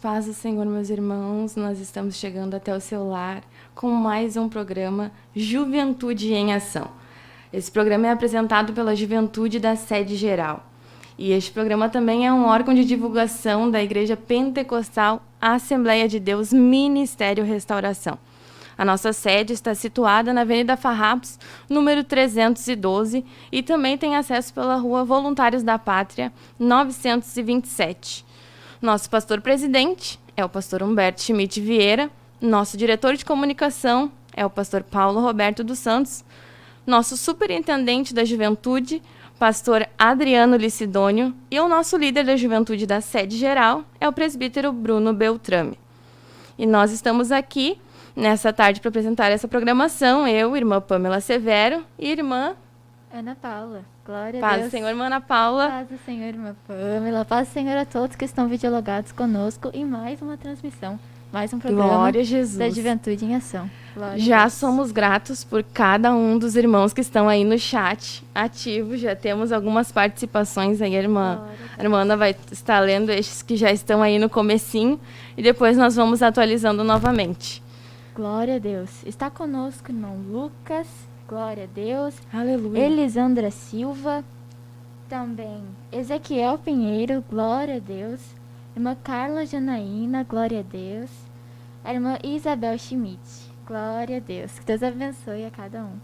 paz do Senhor, meus irmãos. Nós estamos chegando até o seu lar com mais um programa Juventude em Ação. Esse programa é apresentado pela Juventude da Sede Geral. E este programa também é um órgão de divulgação da Igreja Pentecostal Assembleia de Deus Ministério Restauração. A nossa sede está situada na Avenida Farrapos, número 312, e também tem acesso pela Rua Voluntários da Pátria, 927. Nosso pastor-presidente é o pastor Humberto Schmidt Vieira, nosso diretor de comunicação é o pastor Paulo Roberto dos Santos, nosso superintendente da juventude, pastor Adriano Licidônio, e o nosso líder da juventude da sede geral é o presbítero Bruno Beltrame. E nós estamos aqui nessa tarde para apresentar essa programação, eu, irmã Pamela Severo e irmã Ana Paula. Glória a Paz Deus. do Senhor, irmã Ana Paula. Paz do Senhor, irmã Pamela. Paz do Senhor a todos que estão videologados conosco em mais uma transmissão, mais um programa Glória a Jesus. da Juventude em Ação. Glória Já a Deus. somos gratos por cada um dos irmãos que estão aí no chat ativo. Já temos algumas participações aí, Glória a irmã Ana vai estar lendo estes que já estão aí no comecinho e depois nós vamos atualizando novamente. Glória a Deus. Está conosco o irmão Lucas. Glória a Deus. Aleluia. Elisandra Silva. Também Ezequiel Pinheiro. Glória a Deus. Irmã Carla Janaína. Glória a Deus. A irmã Isabel Schmidt. Glória a Deus. Que Deus abençoe a cada um.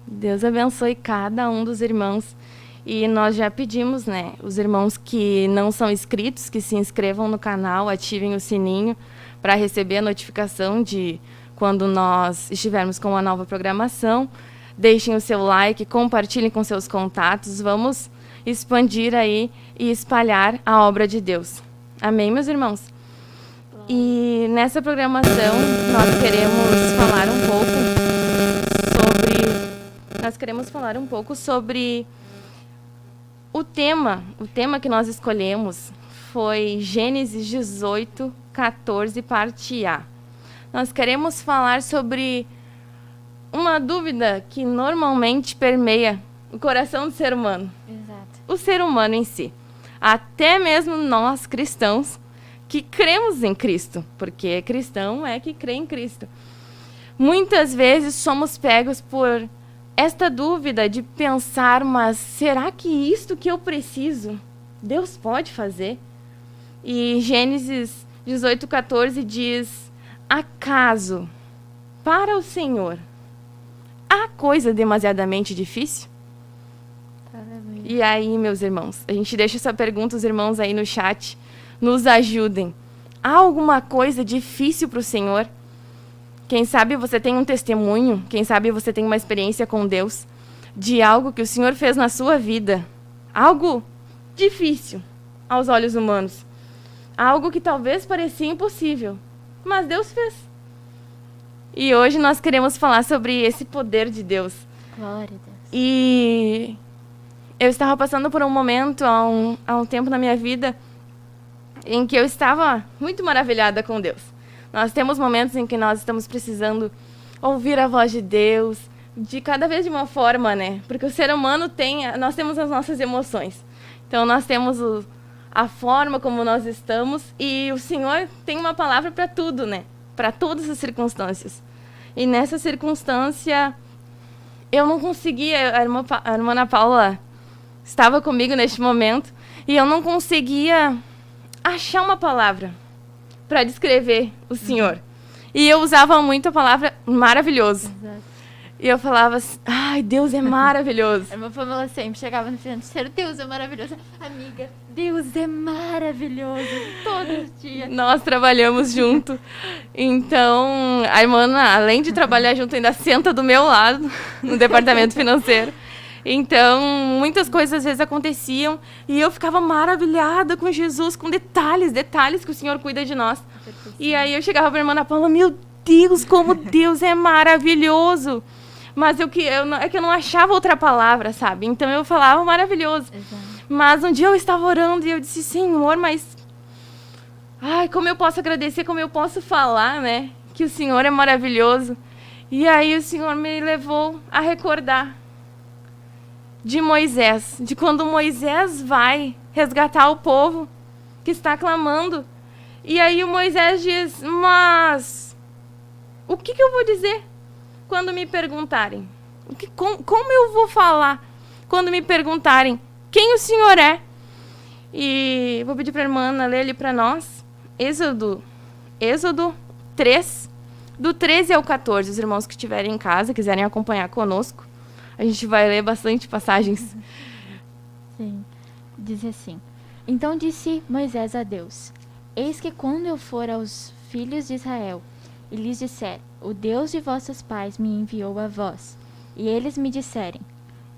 Deus abençoe cada um dos irmãos. E nós já pedimos, né, os irmãos que não são inscritos, que se inscrevam no canal, ativem o sininho para receber a notificação de quando nós estivermos com uma nova programação. Deixem o seu like, compartilhem com seus contatos. Vamos expandir aí e espalhar a obra de Deus. Amém, meus irmãos? E nessa programação nós queremos falar um pouco sobre o tema que nós escolhemos foi Gênesis 18, 14, parte A. Nós queremos falar sobre uma dúvida que normalmente permeia o coração do ser humano. Exato. O ser humano em si. Até mesmo nós cristãos que cremos em Cristo, porque cristão é que crê em Cristo. Muitas vezes somos pegos por esta dúvida de pensar, mas será que isto que eu preciso, Deus pode fazer? E Gênesis 18:14 diz: acaso, para o Senhor, há coisa demasiadamente difícil? Aleluia. E aí, meus irmãos, a gente deixa essa pergunta, os irmãos aí no chat nos ajudem. Há alguma coisa difícil para o Senhor? Quem sabe você tem um testemunho, quem sabe você tem uma experiência com Deus de algo que o Senhor fez na sua vida. Algo difícil aos olhos humanos. Algo que talvez parecia impossível, mas Deus fez. E hoje nós queremos falar sobre esse poder de Deus. Glória a Deus. E eu estava passando por um momento, há um tempo na minha vida, em que eu estava muito maravilhada com Deus. Nós temos momentos em que nós estamos precisando ouvir a voz de Deus, de cada vez de uma forma, né? Porque o ser humano nós temos as nossas emoções. Então nós temos a forma como nós estamos e o Senhor tem uma palavra para tudo, né? Para todas as circunstâncias. E nessa circunstância, eu não conseguia, a irmã Ana Paula estava comigo neste momento, e eu não conseguia achar uma palavra para descrever o Senhor. E eu usava muito a palavra maravilhoso. Exato. E eu falava assim, ai, Deus é maravilhoso. A irmã Pamela sempre chegava no final do terceiro: Deus é maravilhoso. Amiga, Deus é maravilhoso. Todo dia. Nós trabalhamos junto. Então, a irmã Ana, além de trabalhar junto, ainda senta do meu lado no departamento financeiro. Então, muitas coisas às vezes aconteciam e eu ficava maravilhada com Jesus, com detalhes que o Senhor cuida de nós. E aí eu chegava para a irmã Ana Paula: meu Deus, como Deus é maravilhoso. Mas é que eu não achava outra palavra, sabe? Então eu falava maravilhoso. Exato. Mas um dia eu estava orando e eu disse: Senhor, mas ai, como eu posso agradecer, como eu posso falar, né? Que o Senhor é maravilhoso. E aí o Senhor me levou a recordar de Moisés, de quando Moisés vai resgatar o povo que está clamando. E aí o Moisés diz, mas o que eu vou dizer quando me perguntarem? Como eu vou falar quando me perguntarem quem o Senhor é? E vou pedir para a irmã Ana ler ali para nós, Êxodo 3, do 13 ao 14. Os irmãos que estiverem em casa, quiserem acompanhar conosco, a gente vai ler bastante passagens. Sim, diz assim: Então disse Moisés a Deus: Eis que quando eu for aos filhos de Israel e lhes disser, o Deus de vossos pais me enviou a vós, e eles me disserem,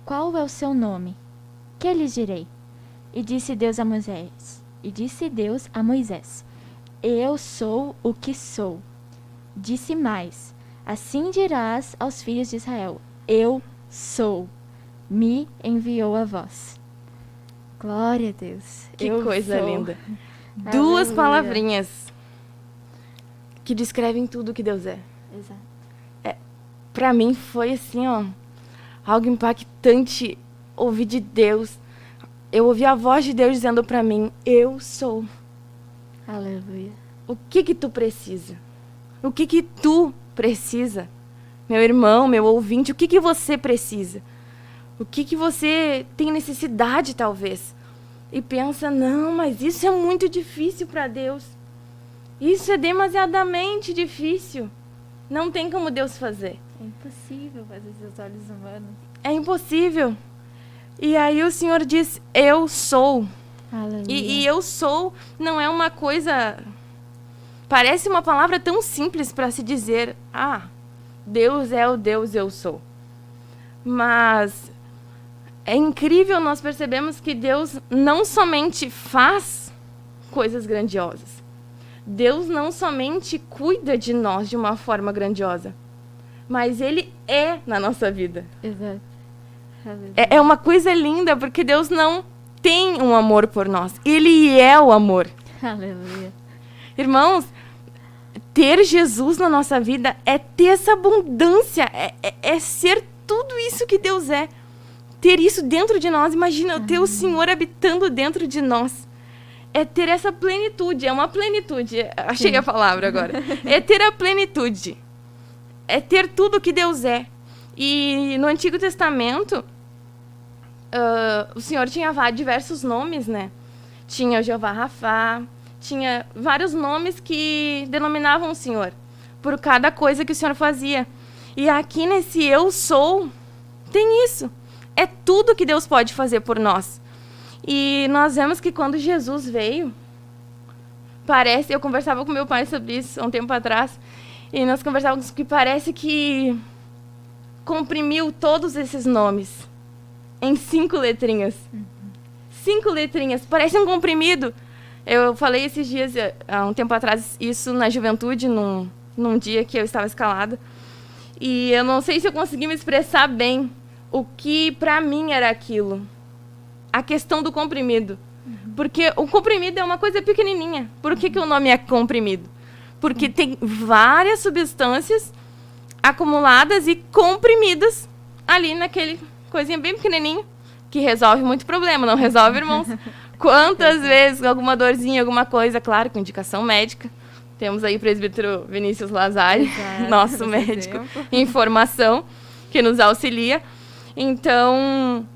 qual é o seu nome? Que lhes direi? E disse Deus a Moisés, eu sou o que sou. Disse mais, assim dirás aos filhos de Israel, eu sou, me enviou a vós. Glória a Deus. Que coisa linda. Aleluia. Duas palavrinhas que descrevem tudo que Deus é. Exato. Para mim foi assim, algo impactante ouvir de Deus. Eu ouvi a voz de Deus dizendo para mim, eu sou. Aleluia. O que tu precisa? O que tu precisa? Meu irmão, meu ouvinte, o que você precisa? O que você tem necessidade, talvez? E pensa, não, mas isso é muito difícil para Deus. Isso é demasiadamente difícil. Não tem como Deus fazer. É impossível fazer seus olhos humanos. É impossível. E aí o Senhor diz, eu sou. Aleluia. E eu sou não é uma coisa... Parece uma palavra tão simples para se dizer, Deus é o Deus eu sou. Mas é incrível nós percebemos que Deus não somente faz coisas grandiosas. Deus não somente cuida de nós de uma forma grandiosa, mas Ele é na nossa vida. Exato. É uma coisa linda, porque Deus não tem um amor por nós. Ele é o amor. Aleluia. Irmãos, ter Jesus na nossa vida é ter essa abundância, é ser tudo isso que Deus é. Ter isso dentro de nós. Imagina ter o Senhor habitando dentro de nós. É ter essa plenitude, é uma plenitude. Achei a palavra agora. É ter a plenitude. É ter tudo que Deus é. E no Antigo Testamento, o Senhor tinha diversos nomes, né? Tinha o Jeová Rafá, tinha vários nomes que denominavam o Senhor, por cada coisa que o Senhor fazia. E aqui nesse eu sou, tem isso. É tudo que Deus pode fazer por nós. E nós vemos que quando Jesus veio, eu conversava com meu pai sobre isso há um tempo atrás, e nós conversávamos que parece que comprimiu todos esses nomes em 5 letrinhas. 5 letrinhas, parece um comprimido. Eu falei esses dias, há um tempo atrás, isso na juventude, num dia que eu estava escalada. E eu não sei se eu consegui me expressar bem o que para mim era aquilo. A questão do comprimido. Porque o comprimido é uma coisa pequenininha. Por que o nome é comprimido? Porque tem várias substâncias acumuladas e comprimidas ali naquele coisinha bem pequenininho, que resolve muito problema, não resolve, irmãos? Quantas vezes alguma dorzinha, alguma coisa, claro, com indicação médica. Temos aí o presbítero Vinícius Lazari, Exato, nosso médico em formação, que nos auxilia. Então,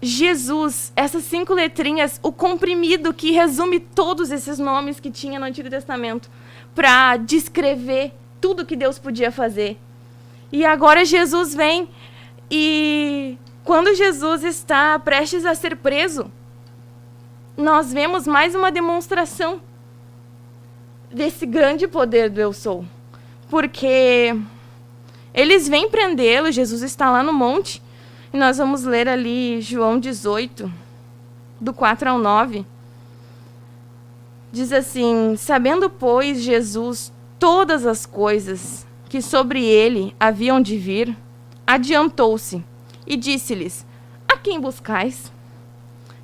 Jesus, essas 5 letrinhas, o comprimido que resume todos esses nomes que tinha no Antigo Testamento, para descrever tudo que Deus podia fazer. E agora Jesus vem e quando Jesus está prestes a ser preso, nós vemos mais uma demonstração desse grande poder do eu sou. Porque eles vêm prendê-lo, Jesus está lá no monte, e nós vamos ler ali João 18, do 4 ao 9. Diz assim, sabendo, pois, Jesus todas as coisas que sobre ele haviam de vir, adiantou-se e disse-lhes, a quem buscais?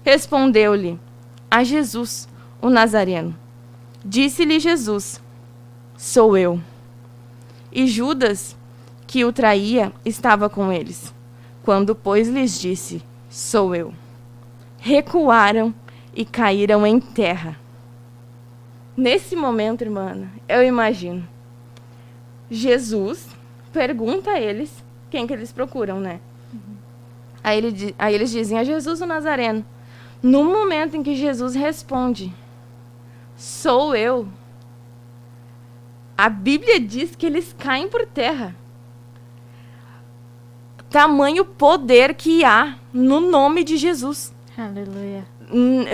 Respondeu-lhe, a Jesus, o Nazareno. Disse-lhe Jesus, sou eu. E Judas, que o traía, estava com eles. Quando, pois, lhes disse, sou eu. Recuaram e caíram em terra. Nesse momento, irmã, eu imagino, Jesus pergunta a eles quem que eles procuram, né? Aí eles dizem, é Jesus o Nazareno. No momento em que Jesus responde, sou eu, a Bíblia diz que eles caem por terra. Tamanho poder que há no nome de Jesus. Aleluia.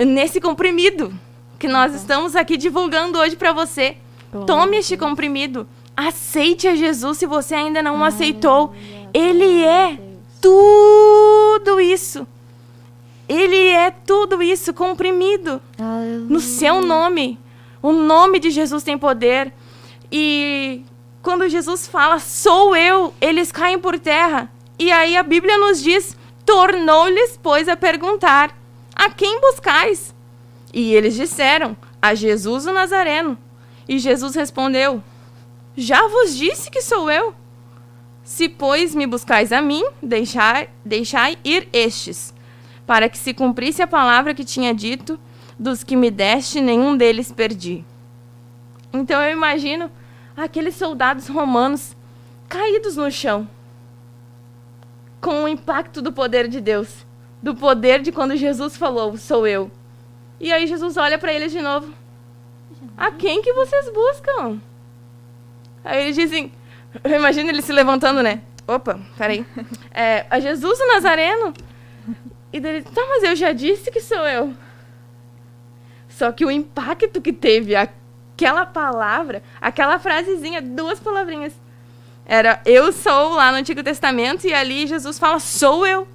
Nesse comprimido que nós estamos aqui divulgando hoje para você. Tome este comprimido. Aceite a Jesus se você ainda não o aceitou. Ele é tudo isso. Ele é tudo isso comprimido no seu nome. O nome de Jesus tem poder. E quando Jesus fala, sou eu, eles caem por terra. E aí a Bíblia nos diz, tornou-lhes, pois, a perguntar, a quem buscais? E eles disseram, a Jesus o Nazareno. E Jesus respondeu, já vos disse que sou eu. Se, pois, me buscais a mim, deixai ir estes, para que se cumprisse a palavra que tinha dito, dos que me deste, nenhum deles perdi. Então eu imagino aqueles soldados romanos caídos no chão, com o impacto do poder de Deus, do poder de quando Jesus falou, sou eu. E aí Jesus olha para eles de novo. A quem que vocês buscam? Aí eles dizem, eu imagino eles se levantando, né? Opa, peraí. A Jesus o Nazareno? E daí, tá, mas eu já disse que sou eu. Só que o impacto que teve aquela palavra, aquela frasezinha, 2 palavrinhas, era eu sou lá no Antigo Testamento e ali Jesus fala, sou eu.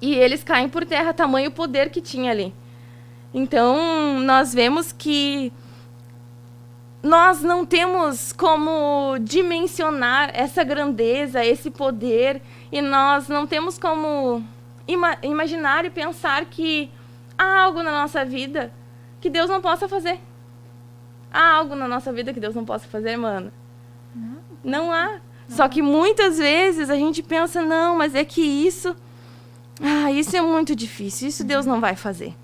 E eles caem por terra, tamanho poder que tinha ali. Então, nós vemos que nós não temos como dimensionar essa grandeza, esse poder, e nós não temos como imaginar e pensar que há algo na nossa vida que Deus não possa fazer. Há algo na nossa vida que Deus não possa fazer, mano? Não há. Só que muitas vezes a gente pensa, não, mas é que isso é muito difícil, isso Deus não vai fazer.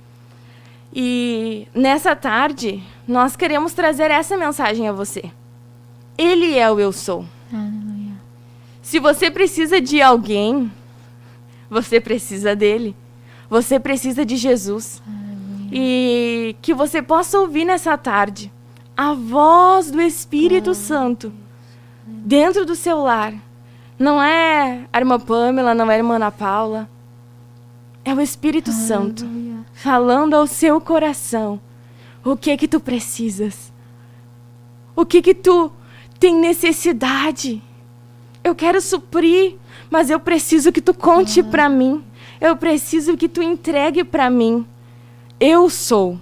E nessa tarde, nós queremos trazer essa mensagem a você. Ele é o eu sou. Aleluia. Se você precisa de alguém, você precisa dele. Você precisa de Jesus. Aleluia. E que você possa ouvir nessa tarde a voz do Espírito Santo dentro do seu lar. Não é a irmã Pamela, não é a irmã Ana Paula. É o Espírito Santo falando ao seu coração o que tu precisas. O que tu tem necessidade. Eu quero suprir, mas eu preciso que tu conte para mim. Eu preciso que tu entregue para mim. Eu sou.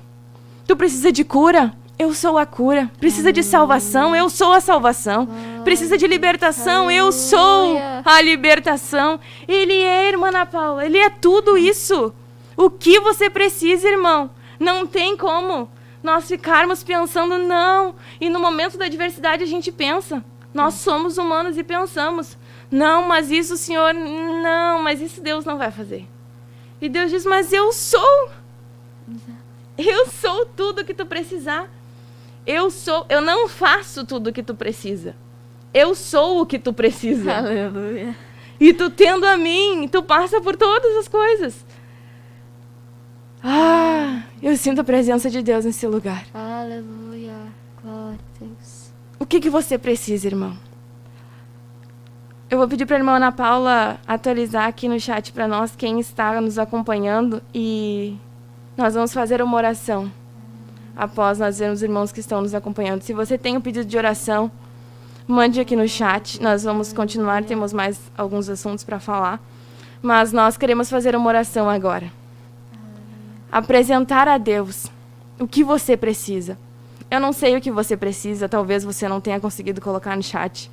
Tu precisa de cura? Eu sou a cura. Precisa de salvação? Eu sou a salvação. Precisa de libertação? Eu sou a libertação. Ele é, irmã Ana Paula, ele é tudo isso. O que você precisa, irmão? Não tem como nós ficarmos pensando, não. E no momento da adversidade a gente pensa. Nós somos humanos e pensamos. Não, mas isso, Senhor, não, mas isso Deus não vai fazer. E Deus diz, mas eu sou. Eu sou tudo que tu precisar. Eu não faço tudo o que tu precisa. Eu sou o que tu precisa. Aleluia. E tu tendo a mim, tu passa por todas as coisas. Eu sinto a presença de Deus nesse lugar. Aleluia. Glória a Deus. O que você precisa, irmão? Eu vou pedir para a irmã Ana Paula atualizar aqui no chat para nós quem está nos acompanhando e nós vamos fazer uma oração após nós vermos os irmãos que estão nos acompanhando. Se você tem um pedido de oração, mande aqui no chat. Nós vamos continuar, temos mais alguns assuntos para falar. Mas nós queremos fazer uma oração agora. Apresentar a Deus o que você precisa. Eu não sei o que você precisa, talvez você não tenha conseguido colocar no chat.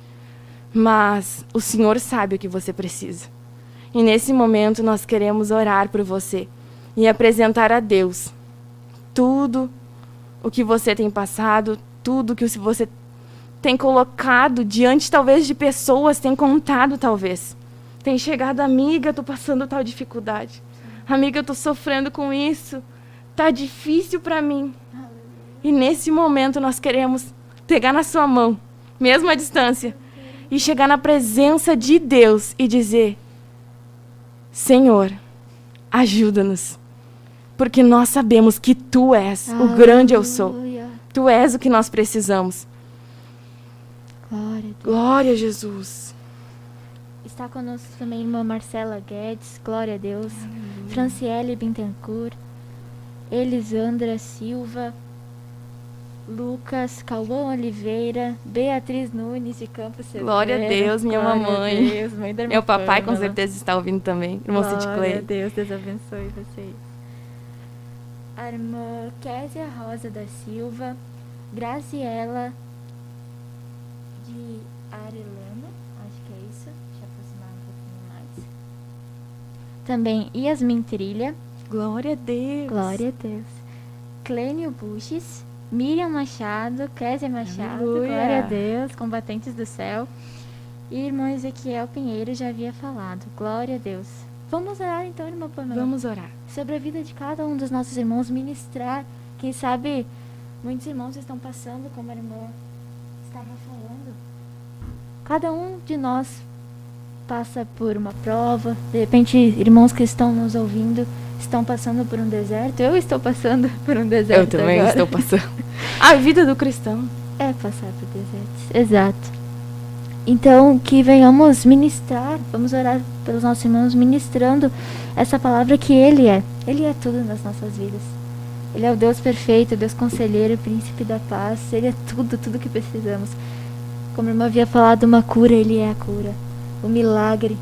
Mas o Senhor sabe o que você precisa. E nesse momento nós queremos orar por você e apresentar a Deus tudo o que você tem passado, tudo que você tem colocado diante talvez de pessoas, tem contado talvez. Tem chegado, amiga, tô passando tal dificuldade. Amiga, eu tô sofrendo com isso. Tá difícil para mim. E nesse momento nós queremos pegar na sua mão, mesmo à distância, e chegar na presença de Deus e dizer: Senhor, ajuda-nos, porque nós sabemos que Tu és o grande eu sou. Tu és o que nós precisamos. Glória a Deus. Glória a Jesus. Está conosco também a irmã Marcela Guedes, glória a Deus. Franciele Bittencourt, Elisandra Silva, Lucas, Cauã Oliveira, Beatriz Nunes de Campos Severo. Glória a Deus, minha Glória mamãe. A Deus, mãe da irmã Meu papai com Pamela. certeza está ouvindo também. Irmão Cid Glória a Clay. Deus, Deus abençoe vocês. A irmã Késia Rosa da Silva, Graciela de Arelano, acho que é isso. Deixa eu aproximar um pouquinho mais. Também Yasmin Trilha, Glória a Deus. glória a Deus. Clênio Buches, Miriam Machado, Késia Machado, Aleluia. glória a Deus, combatentes do céu. E irmão Ezequiel Pinheiro já havia falado, glória a Deus. Vamos orar então, irmã Pamela. Vamos orar. Sobre a vida de cada um dos nossos irmãos, ministrar. Quem sabe muitos irmãos estão passando, como a irmã estava falando. Cada um de nós passa por uma prova. De repente, irmãos que estão nos ouvindo estão passando por um deserto. Eu estou passando por um deserto. Eu também agora. estou passando. A vida do cristão. É passar por desertos, exato. Então, que venhamos ministrar, vamos orar pelos nossos irmãos, ministrando essa palavra que Ele é. Ele é tudo nas nossas vidas. Ele é o Deus perfeito, o Deus conselheiro, o príncipe da paz. Ele é tudo, tudo que precisamos. Como a irmã havia falado, uma cura, Ele é a cura. O milagre.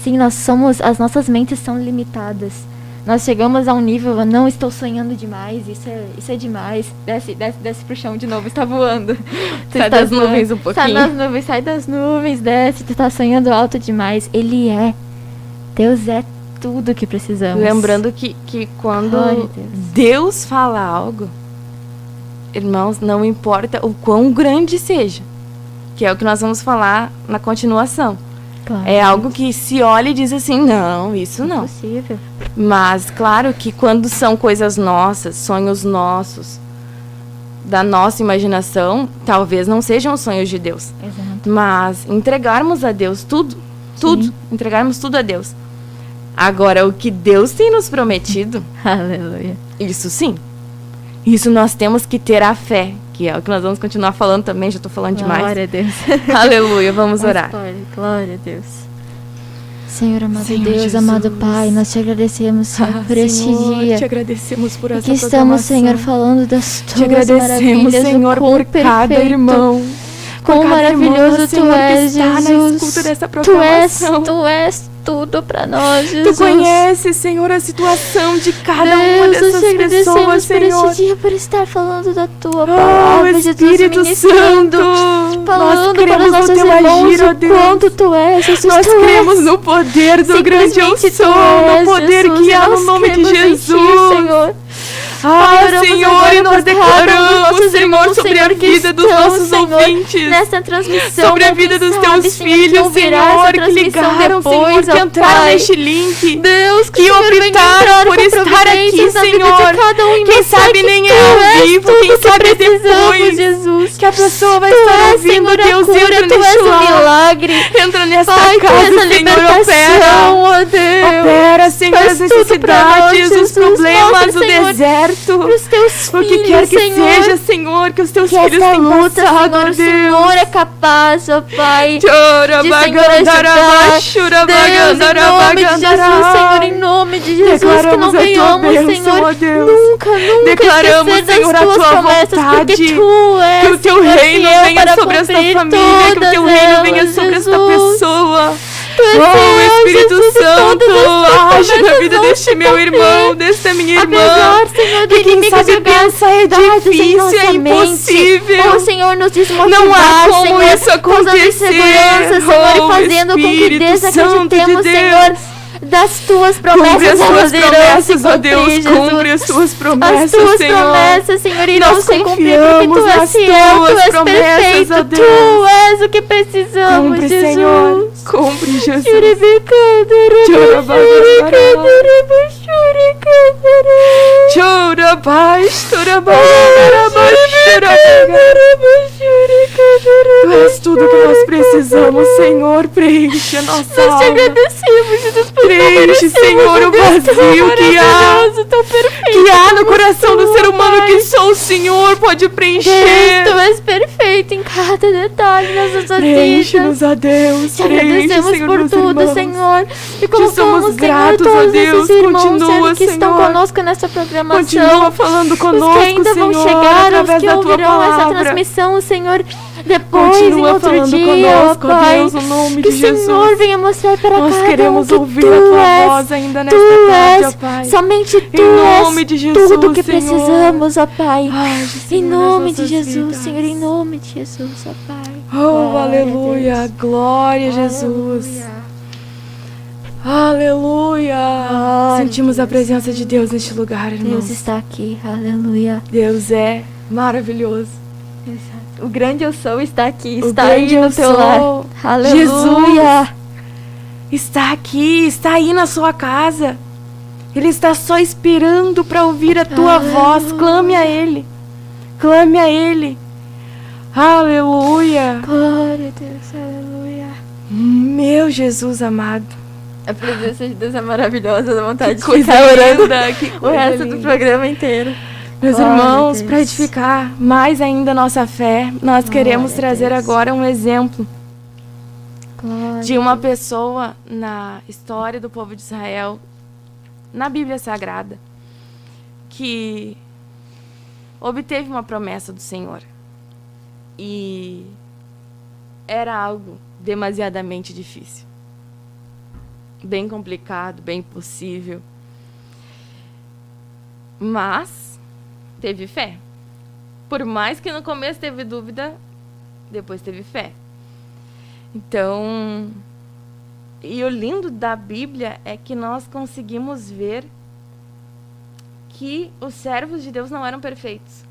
Sim, as nossas mentes são limitadas. Nós chegamos a um nível, eu não estou sonhando demais, isso é demais. Desce pro chão de novo, está voando. Tu Sai está das nuvens um pouquinho. sai das nuvens, desce, tu está sonhando alto demais. Ele é. Deus é tudo que precisamos. Lembrando que quando Glória a Deus. Deus fala algo, irmãos, não importa o quão grande seja, que é o que nós vamos falar na continuação. Claro. É algo que se olha e diz assim, não, isso não. Possível. Mas, claro que quando são coisas nossas, sonhos nossos, da nossa imaginação, talvez não sejam os sonhos de Deus. Exato. Mas entregarmos a Deus tudo, Sim. entregarmos tudo a Deus. Agora, o que Deus tem nos prometido, Aleluia. isso sim. Isso nós temos que ter a fé, que é o que nós vamos continuar falando também, já estou falando demais. Glória a Deus. Aleluia, vamos orar. Glória a Deus. Senhor, amado Senhor Deus, Jesus. amado Pai, nós te agradecemos, Senhor, por este Senhor, dia. te agradecemos por essa Que estamos, programação. Senhor, falando das tuas Te agradecemos, maravilhas, Senhor, o quão por cada perfeito, irmão. quão por cada irmã, maravilhoso Senhor, Tu que és, está na Jesus. escuta dessa Tu és tudo para nós, Tu Jesus. conheces, Senhor, a situação de cada uma Deus, nós dessas te agradecemos pessoas, por Senhor. este dia, por estar falando da Tua Oh, palavra, Jesus, Espírito ministrando, Santo, nós falando para cremos os no nossos Teu irmãos agir, ó o Deus. quanto Tu és, Jesus, Nós Tu cremos és. no poder do grande eu Simplesmente sou, Tu és, no poder Jesus, que há no nós nome de cremos em Ti, Jesus. Senhor. Ah, Oramos Senhor, agora e nós por cada um dos declaramos, nossos Senhor, irmãos, sobre Senhor, a que vida dos estão, nossos Senhor, ouvintes, nessa transmissão, sobre a ou vida quem dos sabe, Teus Senhor, filhos, ouvirá essa Senhor, que transmissão ligaram, depois, Senhor, que ó entraram Pai. neste link, Deus, que o Senhor venha optaram entrar por com estar aqui, providências na vida de Senhor. cada um e Quem mostrar sabe que nem Tu é ao és vivo, tudo quem que sabe precisamos, depois, Jesus. que a pessoa vai Tu estar és, ouvindo, Senhor, a Deus, cura, entra Tu és neste o lar, milagre. entra nesta Pai, Tu és casa, a Senhor, libertação, opera. ó Deus. Opera, Senhor, Faz as tudo pra nós, necessidades, os Jesus. problemas, Mostra, o Senhor, deserto, Para os Teus o que filhos, quer que Senhor. seja, Senhor, que os Teus Que filhos essa têm luta, passado, Senhor, o Deus. Senhor é capaz, ó Pai. Chora, de, Senhor, bagandara, ajudar. bachura, Deus, em bagandara, nome de Jesus, bagandara. Senhor, em nome de Jesus, que Declaramos não a Tua venhamos, bênção, Senhor, ó Deus. nunca Declaramos, esquecer Senhor, das a Tuas Tua promessas, vontade, porque Tu és, que o Teu Senhor, reino fiel venha para sobre esta cumprir família, que o Teu todas reino venha elas, sobre esta Jesus. pessoa. Tu és Oh, fiel, Espírito Jesus, e Santo, todas as Tuas age na promessas vida vão deste se meu cumprir. irmão, desta minha irmã. Apesar, Senhor, do Que quem inimigo sabe jogar pensa é dardos em difícil, nossa é mente. impossível. Oh, Senhor, nos desmotivar, Não há como Senhor, isso causando acontecer. insegurança, Senhor, Oh, e fazendo com que Espírito desacreditemos, Santo de Senhor, Deus. das Tuas Cumpre promessas, as Tuas elas irão se promessas, ó cumprir, Deus, Jesus. cumpre as Tuas promessas, As Tuas Senhor. promessas, Senhor, irão Nós se cumprir, porque Tu confiamos és nas fiel, Tuas Tu és promessas, perfeito, ó Tu Deus. és o que precisamos, Cumpre, Jesus. Senhor, cumpre, Jesus. Churibicadara, Chorabagandara. churicadara, churicadara. Tu és tudo que nós precisamos, Senhor. Preenche a nossa alma. Nós te agradecemos, Jesus, por Preenche, Senhor, o vazio que há no coração do ser humano que só o Senhor pode preencher. Deus, tu és perfeito em cada detalhe das nossas Preenche-nos, vidas. a Deus. Te Preenche, agradecemos Senhor, por meus tudo, irmãos. Senhor. E Te colocamos, somos Senhor, gratos, todos ó Deus. esses irmãos, Continua, Senhor, que estão Senhor. conosco nessa programação. Continua falando conosco, Os que ainda vão Senhor, chegar, os através que da Tua ouvirão essa palavra. transmissão, Senhor, depois, Continua em outro falando dia, conosco, ó ó Pai. Deus, no nome Que de o Jesus. Senhor venha mostrar para Nós cada queremos um que ouvir tu a Tua és, voz ainda nesta tu tarde, és, ó Pai. somente tu Em és nome de Jesus, tudo que Senhor. precisamos, ó Pai. Age, Em Senhor, nome nas de nossas Jesus, vidas. Senhor, em nome de Jesus, ó Pai. Oh, Glória a aleluia, Deus. glória a Jesus. Aleluia. Aleluia. Glória Sentimos a a Deus. presença de Deus neste lugar, irmãos. Deus está aqui, aleluia. Deus é maravilhoso. O grande eu sou está aqui, O está grande aí no eu teu sou. lar. Aleluia. Está aqui, está aí na sua casa. Ele está só esperando para ouvir a tua Aleluia. voz. Clame a Ele. Clame a Ele. Aleluia. Glória a Deus, aleluia. Meu Jesus amado. A presença de Deus é maravilhosa, dá vontade Que de coisa ficar orando linda, que o coisa resto do linda. programa inteiro. Meus Glória a irmãos, Deus. para edificar mais ainda a nossa fé, nós Glória queremos a trazer Deus. agora um exemplo Glória de a uma Deus. pessoa na história do povo de Israel, na Bíblia Sagrada, que obteve uma promessa do Senhor. E era algo demasiadamente difícil. Bem complicado, bem impossível. Mas teve fé. Por mais que no começo teve dúvida, depois teve fé. Então, e o lindo da Bíblia é que nós conseguimos ver que os servos de Deus não eram perfeitos.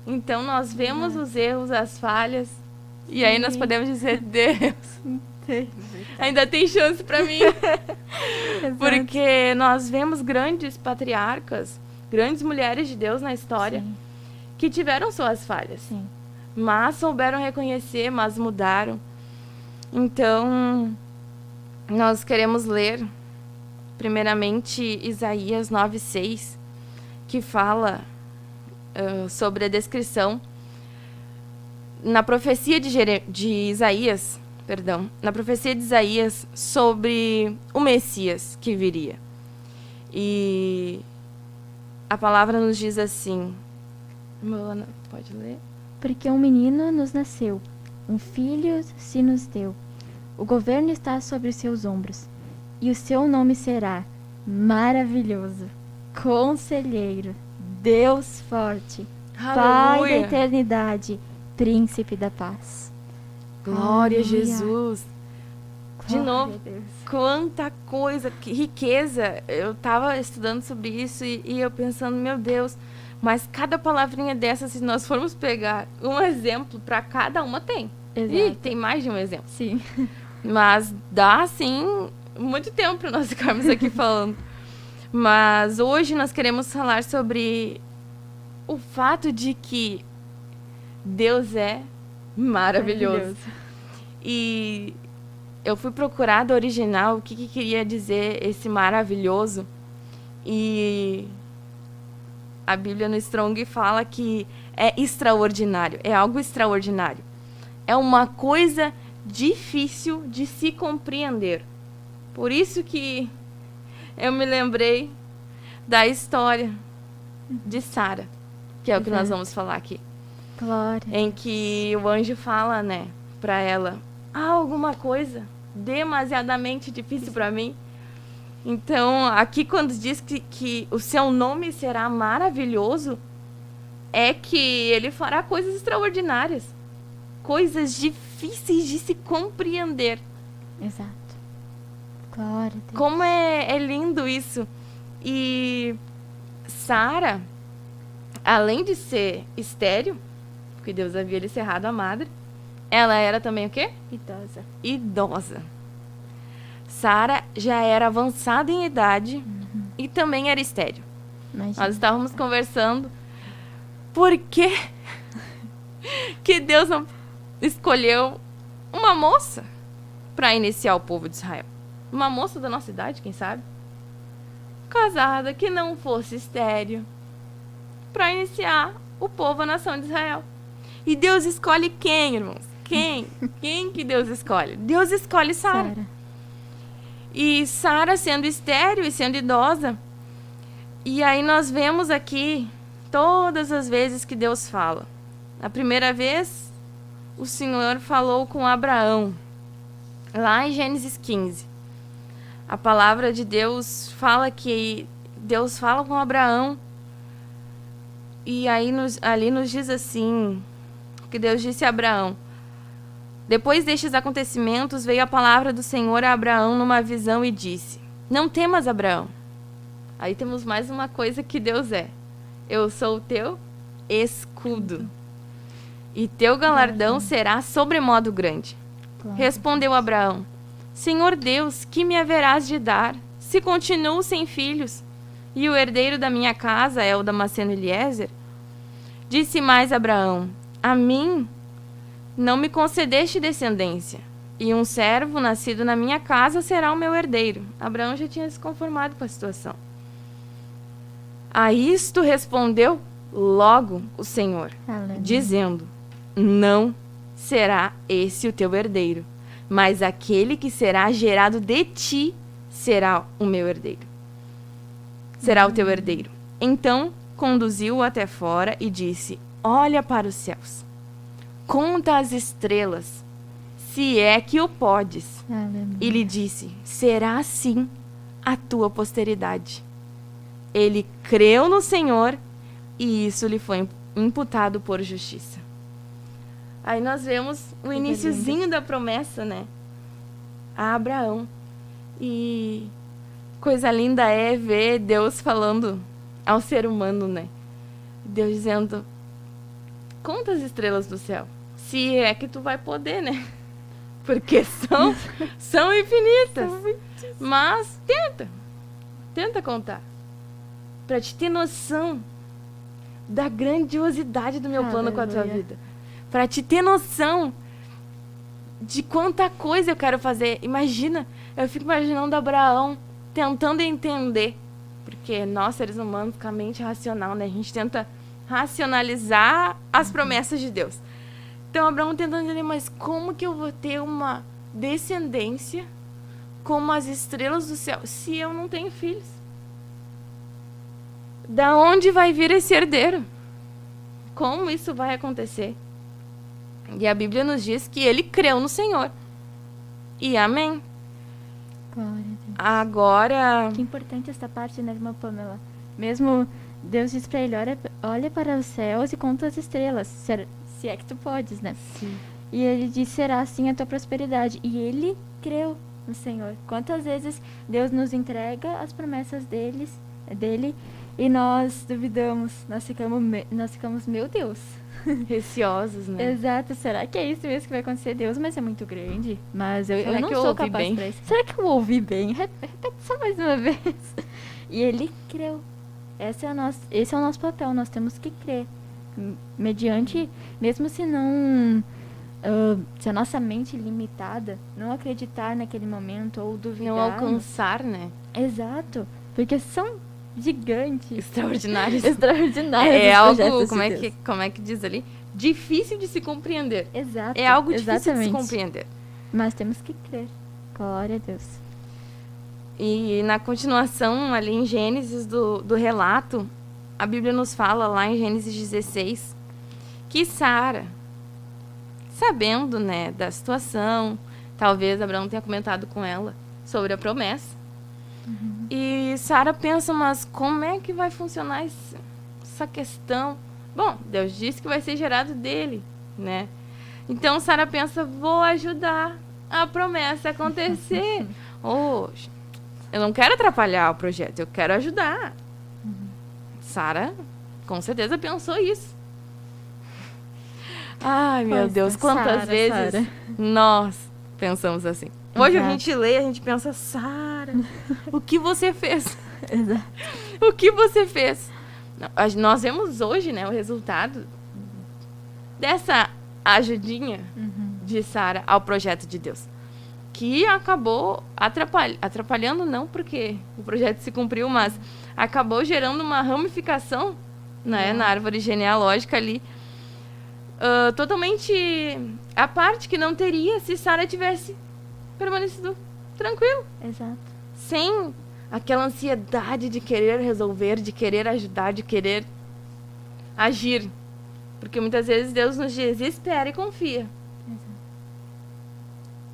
Então, nós vemos os erros, as falhas, e aí nós podemos dizer, Deus, ainda tem chance para mim. Porque nós vemos grandes patriarcas, grandes mulheres de Deus na história, Sim, que tiveram suas falhas, sim. mas souberam reconhecer, mas mudaram. Então, nós queremos ler, primeiramente, Isaías 9:6, que fala sobre a descrição na profecia de Isaías, na profecia de Isaías sobre o Messias que viria. E a palavra nos diz assim, Moana, pode ler? Porque um menino nos nasceu, um filho se nos deu. O governo está sobre os seus ombros, e o seu nome será Maravilhoso, Conselheiro, Deus Forte, Pai da Aleluia. Eternidade, Príncipe da Paz. Glória a Aleluia. Jesus. De Glória novo, a Deus. quanta coisa, que riqueza. Eu estava estudando sobre isso e eu pensando, meu Deus, mas cada palavrinha dessa, se nós formos pegar um exemplo para cada uma, tem. Exato. E tem mais de um exemplo. Sim. Mas dá, assim, muito tempo para nós ficarmos aqui falando. Mas hoje nós queremos falar sobre o fato de que Deus é maravilhoso. E eu fui procurar do original o que queria dizer esse maravilhoso. E a Bíblia no Strong fala que é extraordinário, é algo extraordinário. É uma coisa difícil de se compreender. Por isso que eu me lembrei da história de Sara, que é o que nós Exato. vamos falar aqui. Glória. Em que o anjo fala, né, para ela, há alguma coisa demasiadamente difícil para mim. Então, aqui quando diz que o seu nome será maravilhoso, é que ele fará coisas extraordinárias, coisas difíceis de se compreender. Exato. Glória a Deus. Como é lindo isso. E Sara, além de ser estéril, porque Deus havia lhe cerrado a madre, ela era também o quê? Idosa. Idosa. Sara já era avançada em idade e também era estéril. Imagina. Nós estávamos conversando. Por que Deus não escolheu uma moça para iniciar o povo de Israel? Uma moça da nossa idade, quem sabe? Casada, que não fosse estéril, para iniciar o povo, a nação de Israel. E Deus escolhe quem, irmãos? Quem? Quem que Deus escolhe? Deus escolhe Sara. E Sara sendo estéril e sendo idosa. E aí nós vemos aqui todas as vezes que Deus fala. A primeira vez, o Senhor falou com Abraão, lá em Gênesis 15. A palavra de Deus fala que Deus fala com Abraão. E aí ali nos diz assim, que Deus disse a Abraão: depois destes acontecimentos, veio a palavra do Senhor a Abraão numa visão e disse: não temas, Abraão. Aí temos mais uma coisa que Deus é. Eu sou o teu escudo. E teu galardão será sobremodo grande. Respondeu Abraão: Senhor Deus, que me haverás de dar, se continuo sem filhos, e o herdeiro da minha casa é o Damasceno Eliezer? Disse mais Abraão: a mim não me concedeste descendência, e um servo nascido na minha casa será o meu herdeiro. Abraão já tinha se conformado com a situação. A isto respondeu logo o Senhor, dizendo: não será esse o teu herdeiro, mas aquele que será gerado de ti será o meu herdeiro. Será o teu herdeiro. Então conduziu-o até fora e disse: olha para os céus, conta as estrelas, se é que o podes. E lhe disse: será assim a tua posteridade. Ele creu no Senhor e isso lhe foi imputado por justiça. Aí nós vemos o iniciozinho da promessa, né? A Abraão. E coisa linda é ver Deus falando ao ser humano, né? Deus dizendo: conta as estrelas do céu, se é que tu vai poder, né? Porque são infinitas. Mas tenta contar. Para te ter noção da grandiosidade do meu plano com a tua vida. Para te ter noção de quanta coisa eu quero fazer. Imagina, eu fico imaginando Abraão tentando entender. Porque nós, seres humanos, com a mente racional, né? A gente tenta racionalizar as promessas de Deus. Então, Abraão tentando entender, mas como que eu vou ter uma descendência como as estrelas do céu se eu não tenho filhos? Da onde vai vir esse herdeiro? Como isso vai acontecer? E a Bíblia nos diz que ele creu no Senhor. E amém. Glória a Deus. Agora... Que importante essa parte, né, irmã Pamela? Mesmo Deus diz para ele: olha para os céus e conta as estrelas, se é que tu podes, né? Sim. E ele diz: será assim a tua prosperidade. E ele creu no Senhor. Quantas vezes Deus nos entrega as promessas dele e nós duvidamos, nós ficamos, meu Deus. Receosos, né? Exato, será que é isso mesmo que vai acontecer? Deus, mas é muito grande. Mas eu não que eu sou ouvi capaz bem? pra isso. Será que eu ouvi bem? Repete só mais uma vez. E ele creu. Esse é o nosso papel, nós temos que crer. Mediante, mesmo se não... se a nossa mente limitada não acreditar naquele momento ou duvidar... Não alcançar, né? Exato, porque são gigantes. Extraordinários. Extraordinários. É algo, projetos como de é que diz ali? Difícil de se compreender. Exato. É algo difícil exatamente. de se compreender. Mas temos que crer. Glória a Deus. E na continuação, ali em Gênesis do relato, a Bíblia nos fala lá em Gênesis 16 que Sara, sabendo, né, da situação, talvez Abraão tenha comentado com ela sobre a promessa. E Sara pensa: mas como é que vai funcionar essa questão? Bom, Deus disse que vai ser gerado dele, né? Então Sara pensa: vou ajudar a promessa a acontecer. Eu não quero atrapalhar o projeto, eu quero ajudar. Sara, com certeza, pensou isso. Ai, meu Deus, quantas vezes Sara. nós pensamos assim. Hoje Exato. a gente lê, a gente pensa: Sara, o que você fez? Exato. O que você fez? Nós vemos hoje, né, o resultado dessa ajudinha de Sara ao projeto de Deus, que acabou atrapalhando, não porque o projeto se cumpriu, mas acabou gerando uma ramificação, né, na árvore genealógica ali, totalmente a parte que não teria se Sara tivesse permanecido tranquilo. Exato. Sem aquela ansiedade de querer resolver, de querer ajudar, de querer agir. Porque muitas vezes Deus nos diz, espera e confia. Exato.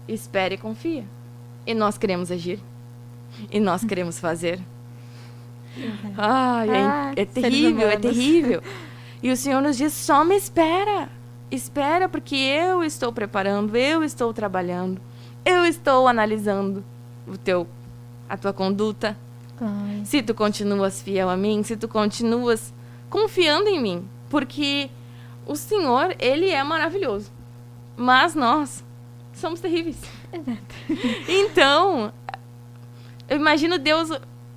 Espera e confia. E nós queremos agir. E nós queremos fazer. Exato. Ai, é seres terrível, é humanos. terrível. E o Senhor nos diz, só me espera. Espera, porque eu estou preparando, eu estou trabalhando, eu estou analisando a tua conduta. Ai. Se tu continuas fiel a mim, se tu continuas confiando em mim. Porque o Senhor, Ele é maravilhoso. Mas nós somos terríveis. Exato. Então, eu imagino Deus,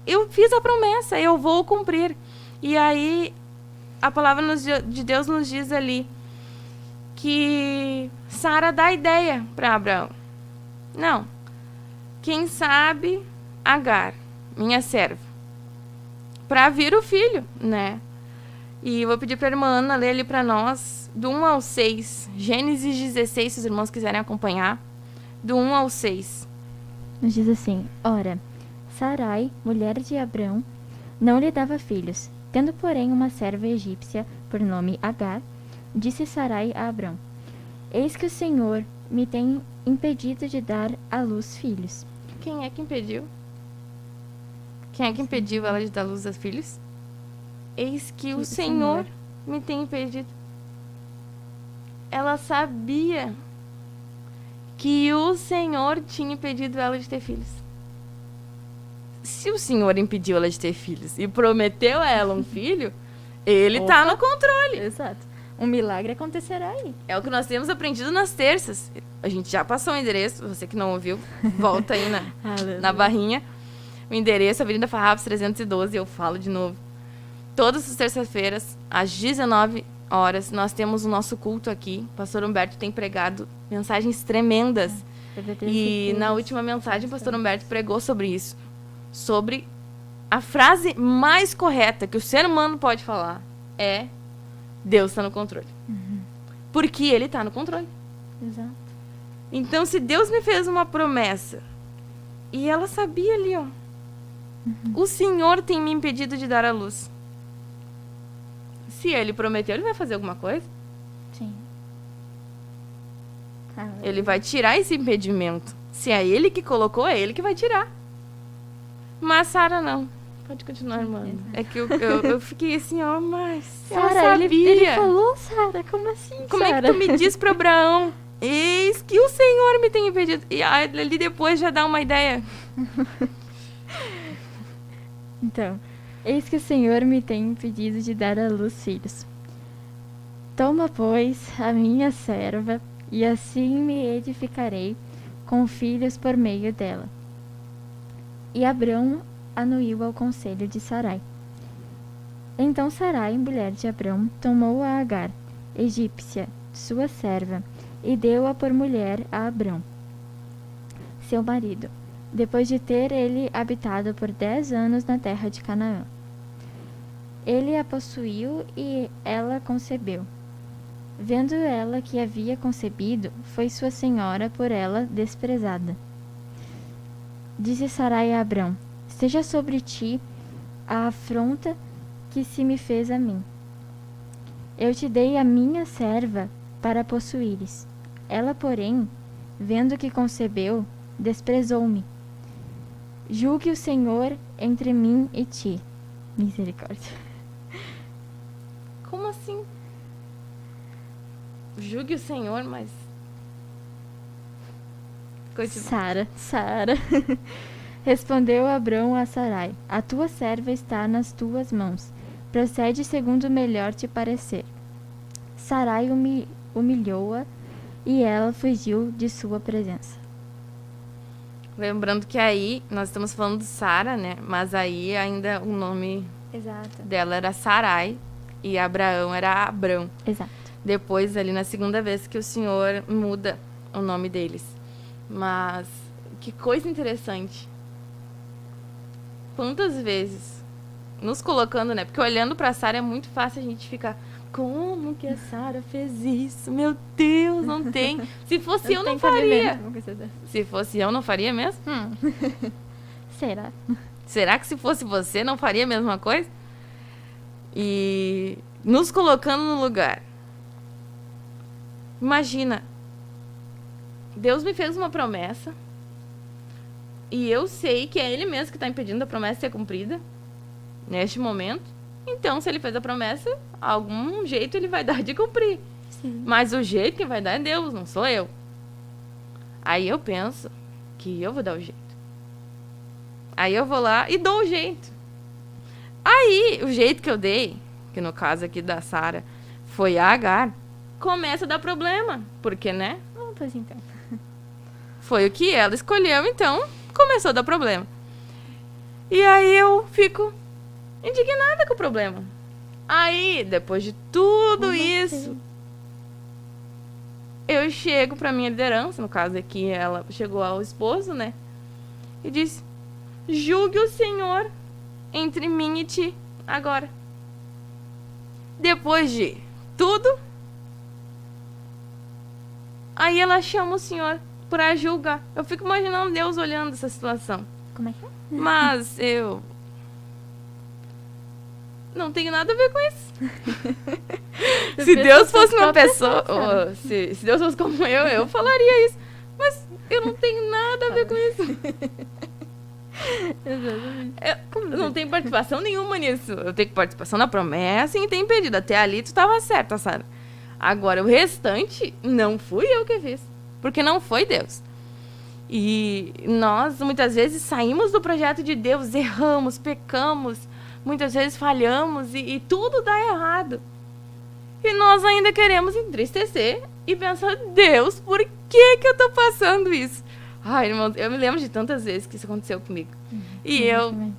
eu fiz a promessa, eu vou cumprir. E aí, a palavra de Deus nos diz ali que Sara dá ideia para Abraão. Não. Quem sabe, Agar, minha serva, para vir o filho, né? E eu vou pedir para a irmã Ana ler ali para nós, do 1 ao 6, Gênesis 16, se os irmãos quiserem acompanhar, do 1 ao 6. Nos diz assim: Ora, Sarai, mulher de Abrão, não lhe dava filhos. Tendo, porém, uma serva egípcia, por nome Agar, disse Sarai a Abrão: Eis que o Senhor me tem impedido de dar à luz filhos. Quem é que impediu? Quem é que impediu ela de dar luz aos filhos? Eis que o Senhor me tem impedido. Ela sabia que o Senhor tinha impedido ela de ter filhos. Se o Senhor impediu ela de ter filhos e prometeu a ela um filho, Ele está no controle. Exato. Um milagre acontecerá aí. É o que nós temos aprendido nas terças. A gente já passou o endereço, você que não ouviu, volta aí na barrinha. O endereço, Avenida Farrapos 312, eu falo de novo. Todas as terças-feiras, às 19 horas, nós temos o nosso culto aqui. O pastor Humberto tem pregado mensagens tremendas. E na última mensagem, o pastor Humberto pregou sobre isso. Sobre a frase mais correta que o ser humano pode falar é: Deus está no controle. Porque Ele está no controle. Exato. Então, se Deus me fez uma promessa, e ela sabia ali, ó, o Senhor tem me impedido de dar à luz. Se Ele prometeu, Ele vai fazer alguma coisa? Sim. Ele vai tirar esse impedimento. Se é Ele que colocou, é Ele que vai tirar. Mas Sara não. Pode continuar, irmã. É que eu fiquei assim, ó, mas ela Sara, sabia. ele falou, Sara, como assim, Como Sara? é que tu me diz para Abraão? Eis que o Senhor me tem impedido. E ali depois já dá uma ideia. Então, eis que o Senhor me tem impedido de dar à luz filhos. Toma, pois, a minha serva, e assim me edificarei com filhos por meio dela. E Abrão anuiu ao conselho de Sarai. Então Sarai, mulher de Abrão, tomou a Agar, egípcia, sua serva, e deu-a por mulher a Abrão, seu marido, depois de ter ele habitado por 10 anos na terra de Canaã. Ele a possuiu e ela concebeu. Vendo ela que havia concebido, foi sua senhora por ela desprezada. Disse Sarai a Abrão: Seja sobre ti a afronta que se me fez a mim. Eu te dei a minha serva para possuíres. Ela, porém, vendo que concebeu, desprezou-me. Julgue o Senhor entre mim e ti. Misericórdia. Como assim? Julgue o Senhor, mas... Sara. Respondeu Abrão a Sarai: A tua serva está nas tuas mãos. Procede segundo melhor te parecer. Sarai humilhou-a e ela fugiu de sua presença. Lembrando que aí, nós estamos falando de Sara, né? Mas aí ainda o nome Exato. dela era Sarai e Abraão era Abrão. Exato. Depois, ali na segunda vez que o Senhor muda o nome deles. Mas que coisa interessante. Quantas vezes nos colocando, né? Porque olhando pra Sara é muito fácil a gente ficar, como que a Sara fez isso? Meu Deus, não tem. Se fosse eu, não faria. Se fosse eu, não faria mesmo? Será? Será que se fosse você, não faria a mesma coisa? E nos colocando no lugar. Imagina, Deus me fez uma promessa e eu sei que é Ele mesmo que está impedindo a promessa ser cumprida neste momento. Então, se Ele fez a promessa, algum jeito Ele vai dar de cumprir. Sim. Mas o jeito que vai dar é Deus, não sou eu. Aí eu penso que eu vou dar o jeito. Aí eu vou lá e dou o jeito. Aí, o jeito que eu dei, que no caso aqui da Sara foi a Agar, começa a dar problema. Porque, né? Pois então. Foi o que ela escolheu, então começou a dar problema. E aí eu fico indignada com o problema. Aí, depois de tudo isso, eu chego pra minha liderança, no caso aqui ela chegou ao esposo, né? E disse, julgue o Senhor entre mim e ti agora. Depois de tudo, aí ela chama o Senhor pra julgar. Eu fico imaginando Deus olhando essa situação. Como é que é? Mas eu não tenho nada a ver com isso. Se Deus fosse uma pessoa, ou se Deus fosse como eu falaria isso. Mas eu não tenho nada a ver com isso. Eu não tenho participação nenhuma nisso. Eu tenho participação na promessa e tenho impedido. Até ali tu estava certa, Sara. Agora, o restante, não fui eu que fiz. Porque não foi Deus. E nós, muitas vezes, saímos do projeto de Deus, erramos, pecamos, muitas vezes falhamos e tudo dá errado. E nós ainda queremos entristecer e pensar, Deus, por que eu tô passando isso? Ai, irmão, eu me lembro de tantas vezes que isso aconteceu comigo. E eu...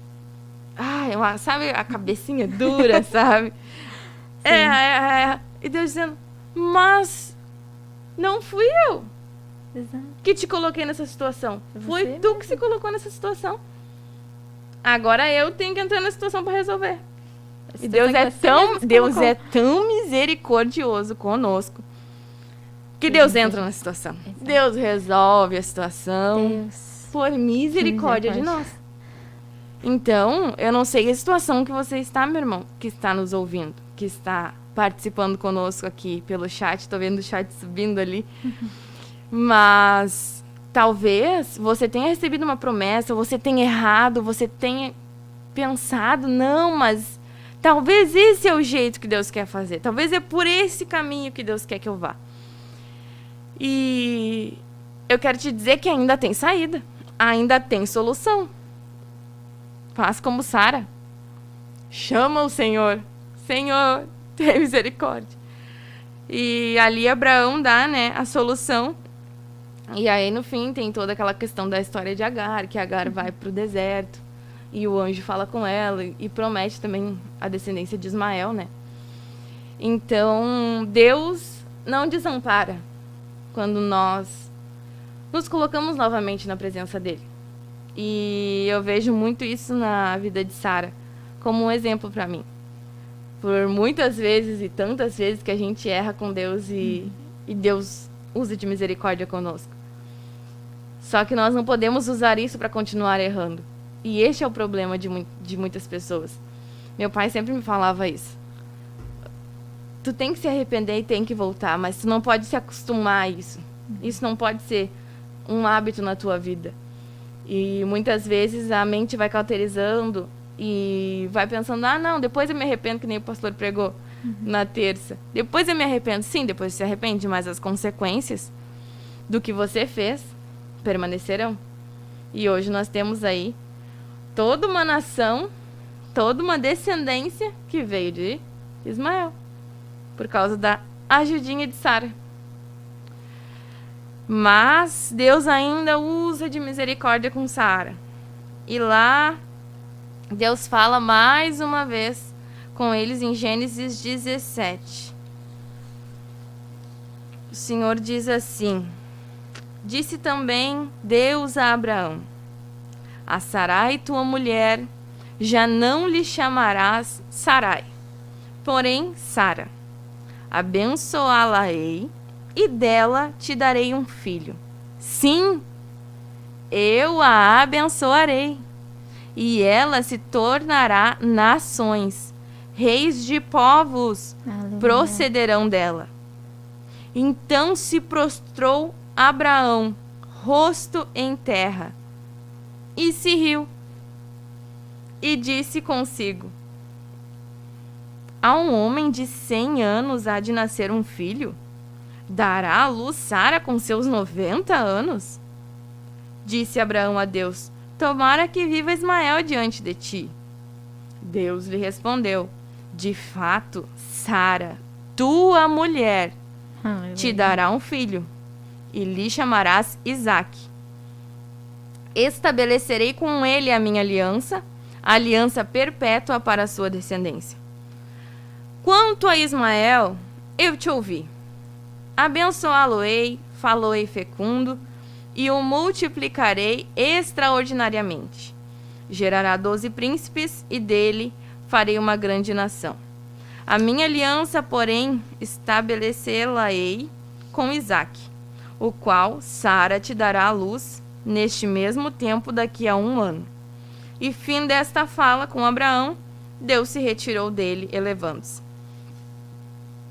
Ai, sabe a cabecinha dura, sabe? E Deus dizendo, mas não fui eu que te coloquei nessa situação. Foi tu que se colocou nessa situação. Agora eu tenho que entrar na situação para resolver. E Deus é tão misericordioso conosco que Deus entra na situação. Exato. Deus resolve a situação por misericórdia de nós. Então, eu não sei a situação que você está, meu irmão, que está nos ouvindo, que está participando conosco aqui pelo chat. Estou vendo o chat subindo ali. Mas talvez você tenha recebido uma promessa, você tenha errado, você tenha pensado, não, mas talvez esse é o jeito que Deus quer fazer. Talvez é por esse caminho que Deus quer que eu vá. E eu quero te dizer que ainda tem saída, ainda tem solução. Faz como Sara. Chama o Senhor. Senhor, tem misericórdia. E ali Abraão dá, né, a solução. E aí, no fim, tem toda aquela questão da história de Agar, que Agar vai para o deserto. E o anjo fala com ela e promete também a descendência de Ismael, né? Então, Deus não desampara quando nós nos colocamos novamente na presença dele. E eu vejo muito isso na vida de Sara como um exemplo para mim. Por muitas vezes e tantas vezes que a gente erra com Deus e Deus usa de misericórdia conosco. Só que nós não podemos usar isso para continuar errando. E este é o problema de muitas pessoas. Meu pai sempre me falava isso. Tu tem que se arrepender e tem que voltar, mas tu não pode se acostumar a isso. Isso não pode ser um hábito na tua vida. E muitas vezes a mente vai cauterizando e vai pensando, não, depois eu me arrependo, que nem o pastor pregou na terça. Depois eu me arrependo. Sim, depois você se arrepende, mas as consequências do que você fez permanecerão. E hoje nós temos aí toda uma nação, toda uma descendência que veio de Ismael, por causa da ajudinha de Sara. Mas Deus ainda usa de misericórdia com Sara. E lá, Deus fala mais uma vez com eles em Gênesis 17. O Senhor diz assim: disse também Deus a Abraão: a Sarai, tua mulher, já não lhe chamarás Sarai, porém Sara. Abençoá-la-ei e dela te darei um filho. Sim, eu a abençoarei, e ela se tornará nações, reis de povos Aleluia. procederão dela. Então se prostrou Abraão, rosto em terra, e se riu, e disse consigo: a um homem de 100 anos há de nascer um filho? Dará à luz Sara com seus 90 anos? Disse Abraão a Deus: tomara que viva Ismael diante de ti. Deus lhe respondeu: de fato, Sara, tua mulher, Aleluia. te dará um filho, e lhe chamarás Isaque. Estabelecerei com ele a minha aliança, a aliança perpétua para a sua descendência. Quanto a Ismael, eu te ouvi. Abençoá-lo-ei, falo-ei fecundo, e o multiplicarei extraordinariamente. Gerará 12 príncipes, e dele farei uma grande nação. A minha aliança, porém, estabelecê-la-ei com Isaque, o qual Sara te dará à luz neste mesmo tempo daqui a 1 ano. E fim desta fala com Abraão, Deus se retirou dele, elevando-se.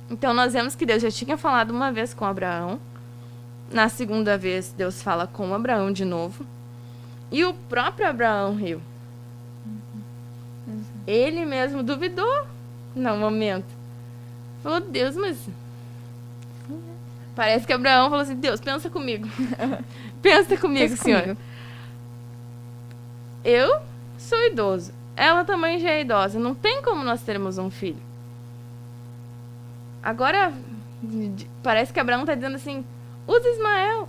Então nós vemos que Deus já tinha falado uma vez com Abraão. Na segunda vez, Deus fala com Abraão de novo. E o próprio Abraão riu. Ele mesmo duvidou no momento. Falou: Deus, mas... Parece que Abraão falou assim: Deus, pensa comigo. Pensa comigo, Pensa Senhor. comigo. Eu sou idoso. Ela também já é idosa. Não tem como nós termos um filho. Agora, parece que Abraão está dizendo assim: usa Ismael.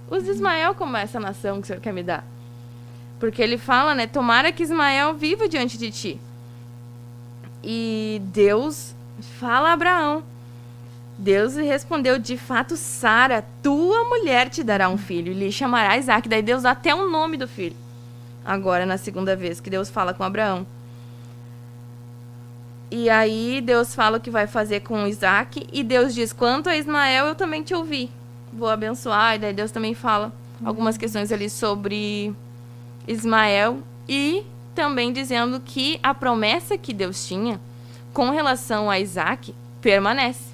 Usa Ismael como essa nação que o Senhor quer me dar. Porque ele fala, né? Tomara que Ismael viva diante de ti. E Deus fala a Abraão. Deus lhe respondeu: de fato, Sara, tua mulher, te dará um filho, e lhe chamará Isaque. Daí Deus dá até o nome do filho. Agora, na segunda vez que Deus fala com Abraão. E aí Deus fala o que vai fazer com Isaque. E Deus diz: quanto a Ismael, eu também te ouvi. Vou abençoar. E daí Deus também fala algumas questões ali sobre Ismael. E também dizendo que a promessa que Deus tinha com relação a Isaque permanece.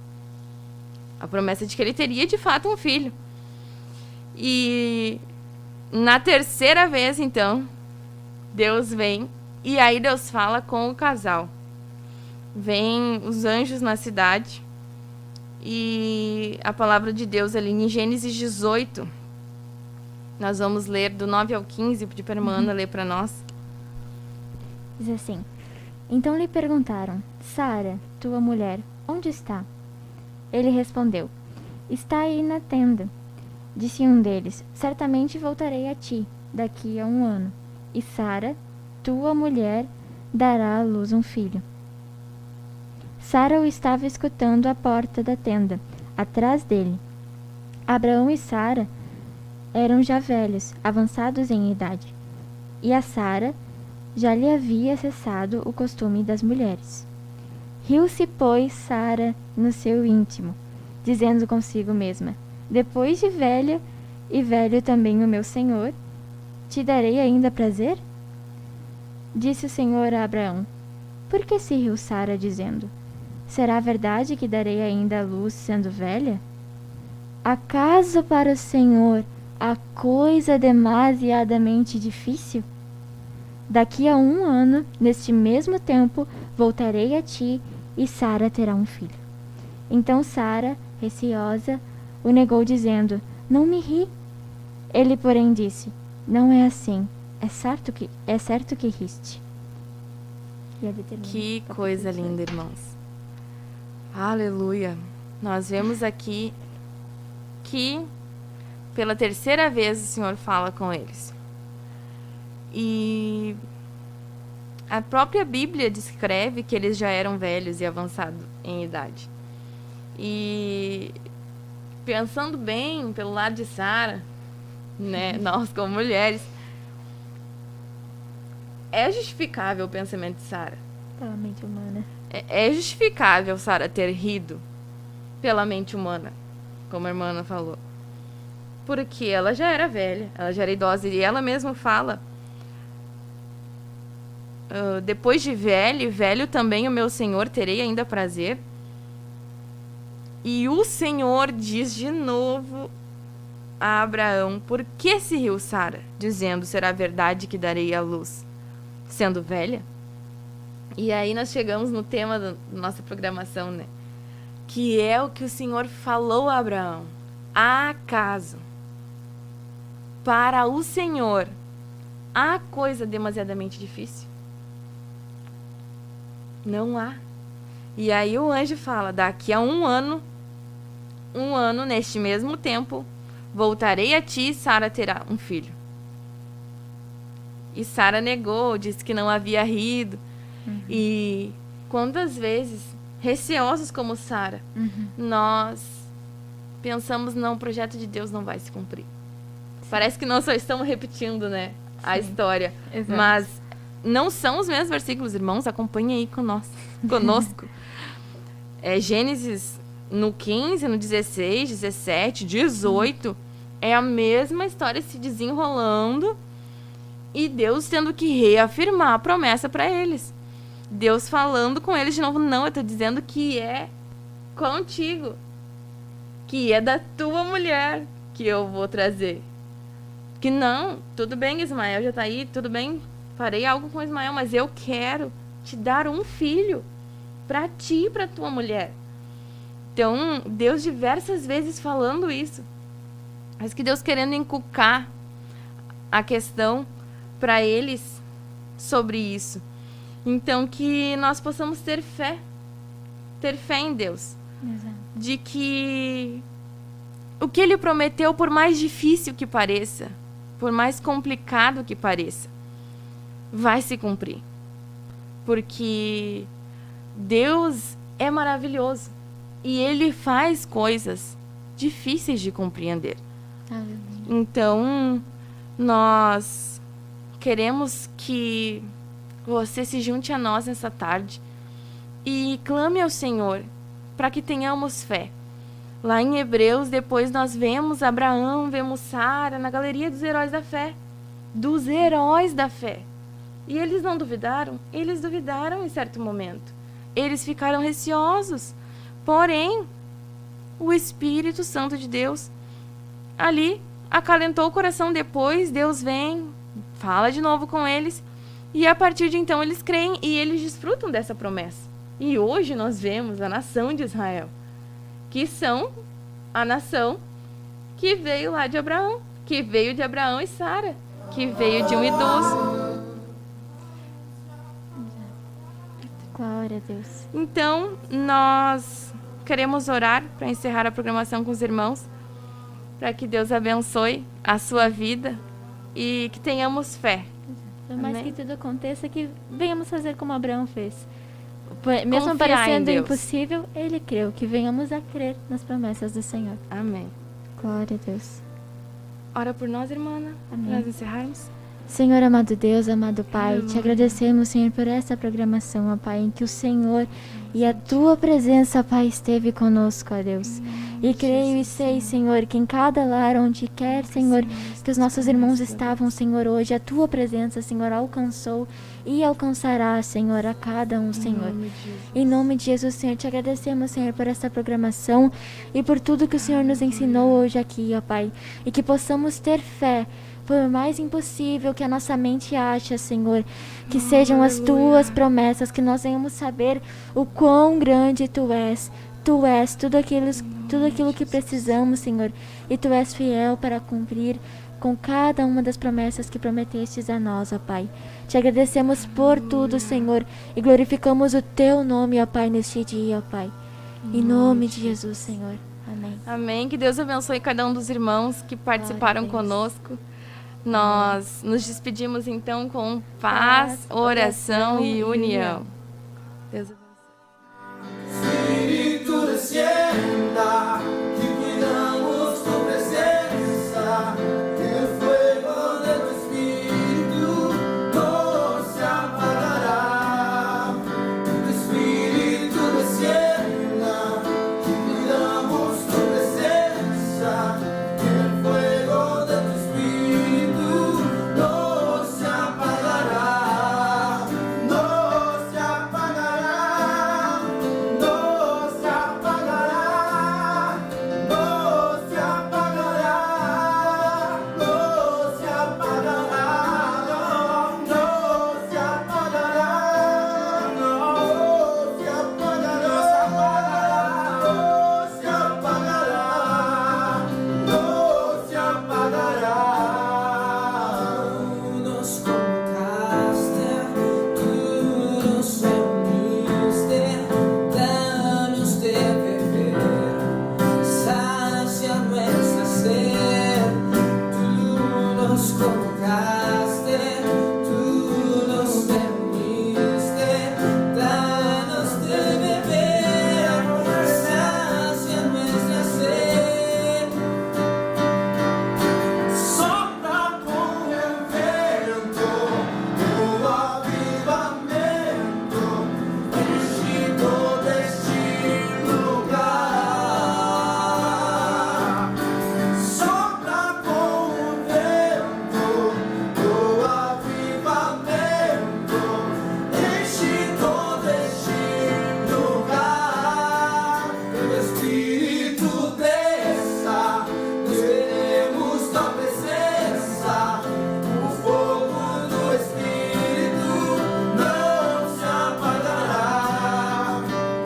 A promessa de que ele teria de fato um filho. E na terceira vez, então, Deus vem. E aí Deus fala com o casal. Vêm os anjos na cidade. E a palavra de Deus ali em Gênesis 18. Nós vamos ler do 9 ao 15. Pedir para a irmã Ana ler para nós. Diz assim: então lhe perguntaram: Sara, tua mulher, onde está? Ele respondeu: está aí na tenda. Disse um deles: certamente voltarei a ti daqui a 1 ano, e Sara, tua mulher, dará à luz um filho. Sara o estava escutando à porta da tenda, atrás dele. Abraão e Sara eram já velhos, avançados em idade, e a Sara já lhe havia cessado o costume das mulheres. Riu-se, pois, Sara no seu íntimo, dizendo consigo mesma: depois de velha, e velho também o meu senhor, te darei ainda prazer? Disse o Senhor a Abraão: por que se riu Sara, dizendo: será verdade que darei ainda à luz sendo velha? Acaso para o Senhor há coisa demasiadamente difícil? Daqui a 1 ano, neste mesmo tempo, voltarei a ti, e Sara terá um filho. Então Sara, receosa, o negou, dizendo: não me ri. Ele, porém, disse: não é assim, é certo que riste. E ele termina. Que coisa linda, irmãos. Aleluia. Nós vemos aqui que pela terceira vez o Senhor fala com eles. E a própria Bíblia descreve que eles já eram velhos e avançados em idade. E pensando bem pelo lado de Sara, né, nós como mulheres, é justificável o pensamento de Sara. Pela mente humana. É justificável Sara ter rido pela mente humana, como a irmã falou. Porque ela já era velha, ela já era idosa, e ela mesma fala, depois de velho também o meu Senhor terei ainda prazer. E o Senhor diz de novo a Abraão, por que se riu Sara, dizendo, será verdade que darei à luz, sendo velha? E aí nós chegamos no tema da nossa programação, né? Que é o que o Senhor falou a Abraão. Há acaso, para o Senhor, há coisa demasiadamente difícil? Não há. E aí o anjo fala, daqui a um ano, neste mesmo tempo, voltarei a ti e Sara terá um filho. E Sara negou, disse que não havia rido. E quantas vezes, receosos como Sara, nós pensamos, não, o projeto de Deus não vai se cumprir. Sim. Parece que nós só estamos repetindo, né, a história. Exato. Mas não são os mesmos versículos, irmãos, acompanhem aí conosco. Gênesis no 15, no 16, 17, 18, é a mesma história se desenrolando e Deus tendo que reafirmar a promessa para eles. Deus falando com eles de novo, não, eu estou dizendo que é contigo, que é da tua mulher que eu vou trazer. Que não, tudo bem, Ismael já está aí, tudo bem, farei algo com Ismael, mas eu quero te dar um filho para ti e para tua mulher. Então, Deus diversas vezes falando isso, mas que Deus querendo inculcar a questão para eles sobre isso. Então, que nós possamos ter fé em Deus. Exato. De que o que Ele prometeu, por mais difícil que pareça, por mais complicado que pareça, vai se cumprir. Porque Deus é maravilhoso e Ele faz coisas difíceis de compreender. Aleluia. Então, nós queremos que você se junte a nós nessa tarde e clame ao Senhor para que tenhamos fé. Lá em Hebreus, depois nós vemos Abraão, vemos Sara na galeria dos heróis da fé. Dos heróis da fé. E eles não duvidaram? Eles duvidaram em certo momento. Eles ficaram receosos. Porém, o Espírito Santo de Deus ali acalentou o coração. Depois Deus vem, fala de novo com eles. E a partir de então eles creem e eles desfrutam dessa promessa. E hoje nós vemos a nação de Israel, que são a nação que veio lá de Abraão, que veio de Abraão e Sara, que veio de um idoso. Glória a Deus. Então, nós queremos orar para encerrar a programação com os irmãos, para que Deus abençoe a sua vida e que tenhamos fé. Por mais Amém? que tudo aconteça, que venhamos fazer como Abraão fez. Mesmo Confiar parecendo em Deus. impossível, ele creu. Que venhamos a crer nas promessas do Senhor. Amém. Glória a Deus. Ora por nós, irmã, Amém. para nós encerrarmos. Senhor, amado Deus, amado Pai, te Aleluia. agradecemos, Senhor, por essa programação, ó Pai, em que o Senhor e a Tua presença, Pai, esteve conosco, ó Deus. E creio e sei, Senhor, que em cada lar, onde quer, Senhor, que os nossos irmãos estavam, Senhor, hoje, a Tua presença, Senhor, alcançou e alcançará, Senhor, a cada um, Senhor. Em nome de Jesus, Senhor, te agradecemos, Senhor, por essa programação e por tudo que o Senhor nos ensinou hoje aqui, ó Pai. E que possamos ter fé, por mais impossível que a nossa mente acha, Senhor, que sejam as Tuas promessas, que nós venhamos saber o quão grande Tu és. Tu és tudo aquilo que precisamos, Senhor, e Tu és fiel para cumprir com cada uma das promessas que prometestes a nós, ó Pai. Te agradecemos por tudo, Senhor, e glorificamos o Teu nome, ó Pai, neste dia, ó Pai. Em nome de Jesus, Senhor. Amém. Amém. Amém. Que Deus abençoe cada um dos irmãos que participaram Glória a Deus. conosco. Nós nos despedimos então com paz, oração e união. Deus abençoe.